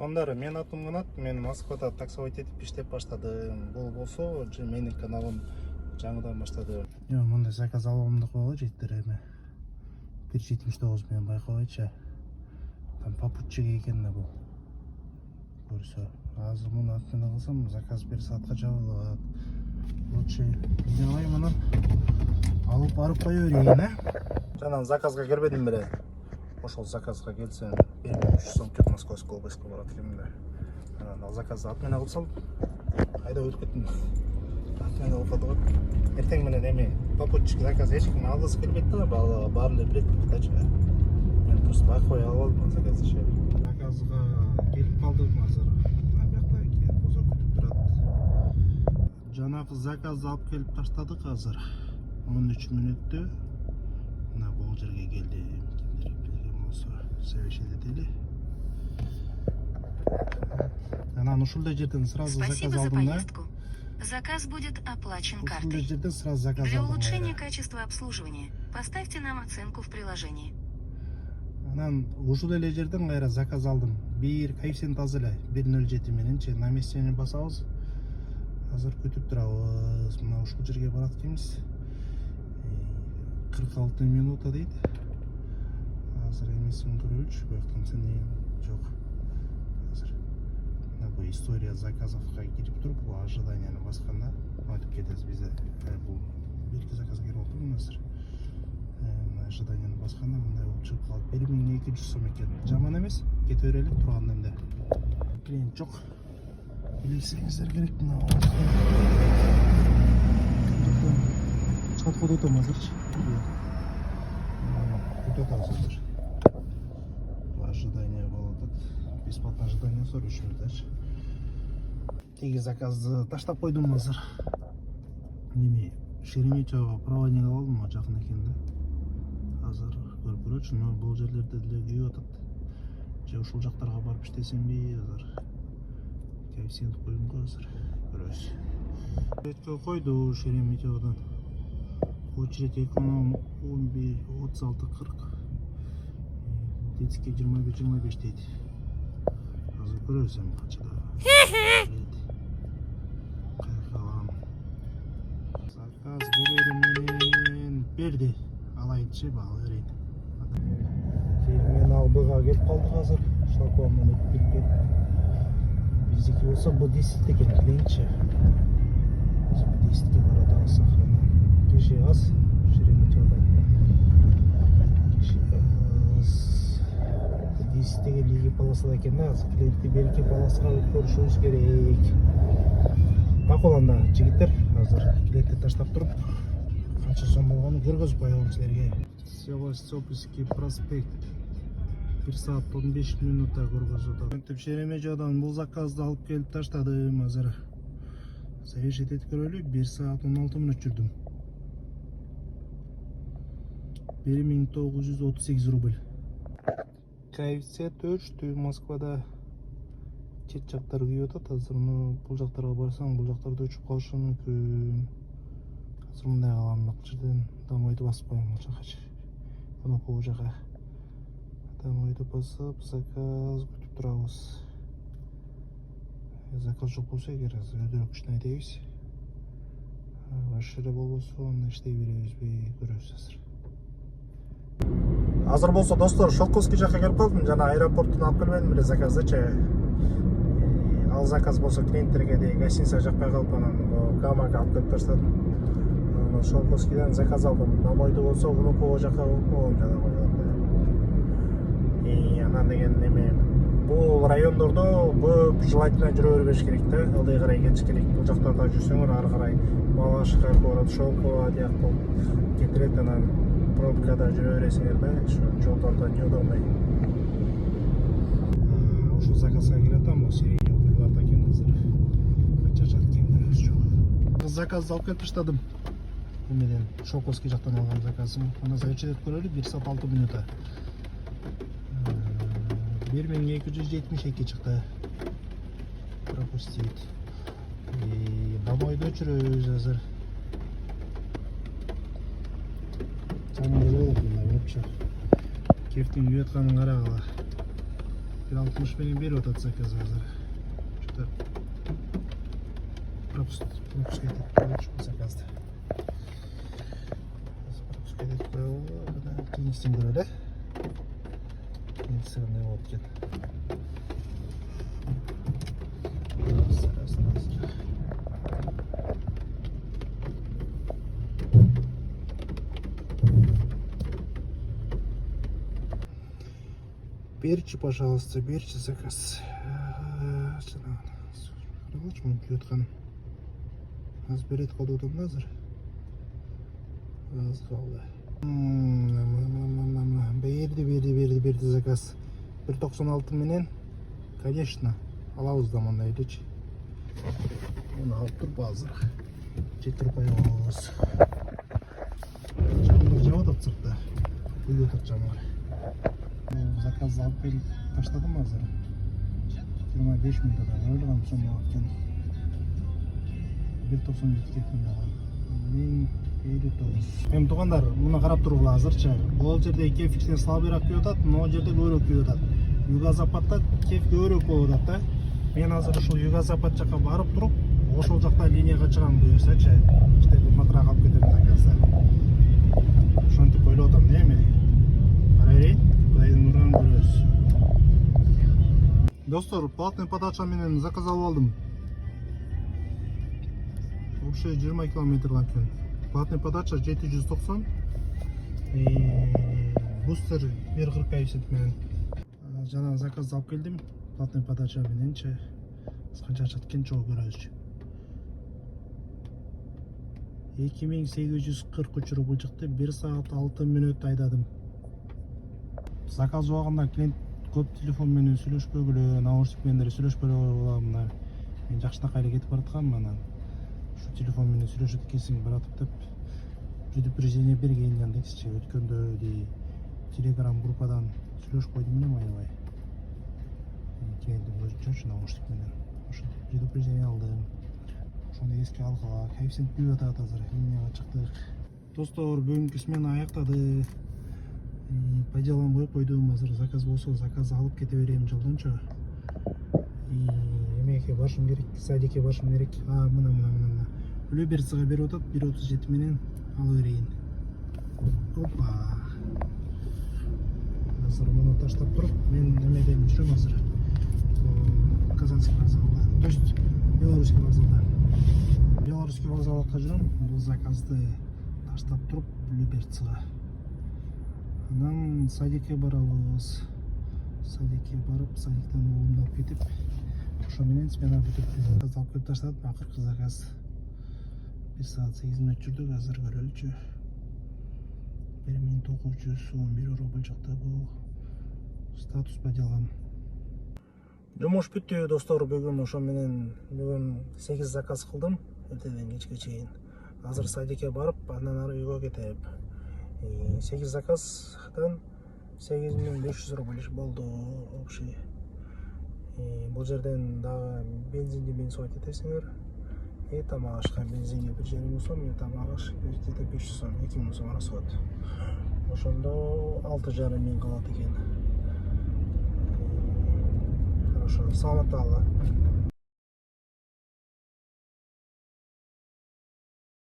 Туугандары, мен атым Канат, мен Москвада таксовать этип иштеп баштадым. Бул болсо менин каналым жаңыдан баштады. Мындай заказ аламын деп коелу жеттер эми. 179 менен байкабайчы. Там попутчик экен да бул. Көрсө, азыр муну ат менен кылсам заказ 1 саатка жабылат. Лучше делай муну. Алып барып кое берейин, Жанан заказга кирбедим беле. Ошол заказга келсең 1300 сом кет Московская областька барат экен да. Анан ал заказды ат менен кылсам кайда өтүп кеттим. Ат менен окуду го. Эртең менен эми попутчик заказ эч ким алгысы келбейт да, баары эле билет кытачы. Мен просто байкабай алып алдым заказды. Заказга келип калдым азыр. Мына бакта келип болсо күтүп турат. Жанагы заказды алып келип таштадык азыр. 13 мүнөттө мына бул жерге келди. Совещать этели. Анан ушундай жерден сразу заказ алдым, да? Заказ будет оплачен картой. Ушундай жерден сразу заказ алдым. Для улучшения качества обслуживания поставьте нам оценку в приложении. Анан ушул эле жерден кайра заказ алдым. Бир коэффициент аз эле 107 мененчи наместьени басабыз. Азыр күтүп турабыз. Мына ушул жерге барат экенбиз. 46 минута дейт. Азыр эмесин көрөлүчү, бактан сен жок. Азыр бул история заказовка кирип туруп, бул ожиданияны басканда айтып кетебиз бизде. Бул бирки заказга кирип отурмун азыр. Ожиданияны басканда мындай болуп чыгып калат. 1200 сом экен. Жаман эмес, кете берели турганда эмне. Клиент жок. Билсеңиздер керек мына. Чат кодотом азырчы. Кутатабыз. Ожидание болот. Бесплатное ожидание сорушмуз дачы. Теги заказды таштап койдум азыр. Неме, Шереметьево проводник алдым, жакын экен да. Азыр көрүп көрөчү, но бул жерлерде деле күйүп атат. Же ушул жактарга барып иштесемби азыр. Коэффициент коюм го азыр. Көрөбүз. Бетке койду Шереметьеводон. Очередь эконом 36-40. Детский 25 дейт. Азыр көрөбүз эми канчада. Кайкалам. Заказ берерим берди. Алайынчы баалы берейин. Мен албыга келип калдык азыр. Шлагбаумдан өтүп кеткен. Биздики болсо бу 10 экен дейинчи. Biz bu 10'ке баратабыз сахрана. Киши аз, Шереметьеводо. Киши аз. 10-теге лиги полосада экен да, азыр клиентти берки полосага өткөрүшүбүз керек. Бакыланда жигиттер азыр клиентти таштап туруп, канча сом болгонун көргөзүп коелу силерге. Севастопольский проспект 1 саат 15 минутта көргөзүп. Шереметьеводон бул заказды алып келип таштадым азыр. Совещать этип көрөлү, 1 саат 16 мүнөт жүрдүм. 1938 рубль. Коэффициент өчтү Москвада. Чет жактар күйүп атат, азыр бул жактарга барсаң, бул жактарда өчүп калышы мүмкүн. Азыр мындай каламдык жерден домойду басып коем бул жакачы. Кнопка бул жака. Домойду басып, заказ күтүп турабыз. Заказ жок болсо эгер өйдөрөк иштей дейбиз. Башка эле болбосо анда иштей беребизби, көрөбүз азыр. Азыр болсо достор, Шолковский жакка келип калдым, жана аэропорттон алып келбедим беле заказдычы. Ал заказ болсо клиенттерге де гостиница жакпай калып, анан Камага алып келип таштадым. Шолковскийден заказ алдым. Домойду болсо Внуково жакка койгом жана койгон. Анан деген эме бул райондордо көп желательно жүрө бербеш керек да, ылдый карай кетиш керек. Бул жактарда жүрсөңөр ары карай Малашка барат, Шолково тияк болуп кетирет, анан пробкада жүрө бересиңер да, жолдордо неудобный. Ушул заказга келатам, Сирия бульварда экен азыр. Канча жак экен көрөбүз жок. Заказды алып келип таштадым. Эмеден Шолковский жактан алган заказым. Аны зачет көрөлү, 1 саат 6 минута. 1272 чыкты. Пропустить. Домойду өчүрөбүз азыр. Самый болуп мына вообще. Кефтин күйөтканын карагыла. 60 менен берип атат заказ азыр. Что-то пропуск этип коюшпу заказды. Пропуск этип коелу, мына кийинкисин көрөлү. Кийинкиси кандай болуп экен. Берчи, пожалуйста, берчи заказ. Каралычы муну күтөткөн. Аз берет калды да азыр. Аз калды. Берди заказ. 1.96 менен, конечно, алабыз да мындай элечи. Муну алып туруп азыр. Жетирип коебуз. Жамгыр жауып атат сыртта. Куюп атат жамгыр. Заказ алып келип таштадым азыр. 25 минутта ойлогом соммо экен. 1.97 кеткен маған. 1059. Эми туугандар, муну карап тургула азырчы. Бул жерде кефиктен слабыйраак күйүп атат, могу жерде көбүрөөк күйүп атат. Юго-западта кеф көбүрөөк болуп атат да. Мен азыр ушул юго-запад жака барып туруп, ошол жакта линияга чыгам буюрсачы. İşte матыраак алып кетем заказды. Ошентип ойлоп атам, эми. Бара берейин. Кудайдын нурун көрөбүз. Достор, платный подача менен заказ алып алдым. Вообще 20 километрдан өткөн. Платный подача 790. Бустер 1.45 менен. Жана заказ алып келдим. Платный подача мененчи. Канча акча кеткен чогуу көрөбүзчү. 2843 рубль чыкты. 1 саат 6 мүнөт айдадым. Заказ убагында клиент көп телефон менен сүйлөшпөгүлө, наушник менен сүйлөшпөгүлө. Мен жакшынакай эле кетип бараткам, анан ушу телефон менен сүйлөшөт экенсиң баратып деп предупреждение берген Яндексчи өткөндө дей Telegram группадан сүйлөшүп койдум элем аябай. Клиенттин өзүнчө наушник менен ошо предупреждение алдым. Ошону эске алгыла, коэффициент күйүп атат азыр, линияга чыктык. Достор, бүгүнкү смена аяктады. По делам коюп койдум, азыр заказ болсо заказ алып кете берем жолдончу. Эмеге башым керек, садикке башым керек. Мына. Люберцага берип атат, 1.37 менен ала берейин. Опа. Азыр муну таштап туруп, мен эмеден жүрөм азыр. Казанский вокзалда. То есть Белорусский вокзалда. Белорусский вокзалга жүрөм. Бул заказды таштап туруп, Люберцага. Анан садикке барабыз. Садикке барып, садиктен уулумду алып кетип, ошо менен смена бүтүп заказ алып келип таштадым. Акыркы заказ 1 саат 8 мүнөт жүрдүк, азыр көрөлүчү. 1911 рубль чыкты. Бул статус по делам. Жумуш бүттү, достор, бүгүн ошо менен 8 заказ кылдым. Эртеден кечке чейин. Азыр садикке барып, андан ары үйгө кетем. 8 заказдан 8500 рубль болду общий. Бул жерден дагы бензинди мен сот этесиңер. Тамак ашка бензинге 1,5 сом, тамак аш где-то 500 сом, 2000 сом расход. Ошондо 6,5 миң калат экен. Хорошо, саламатта.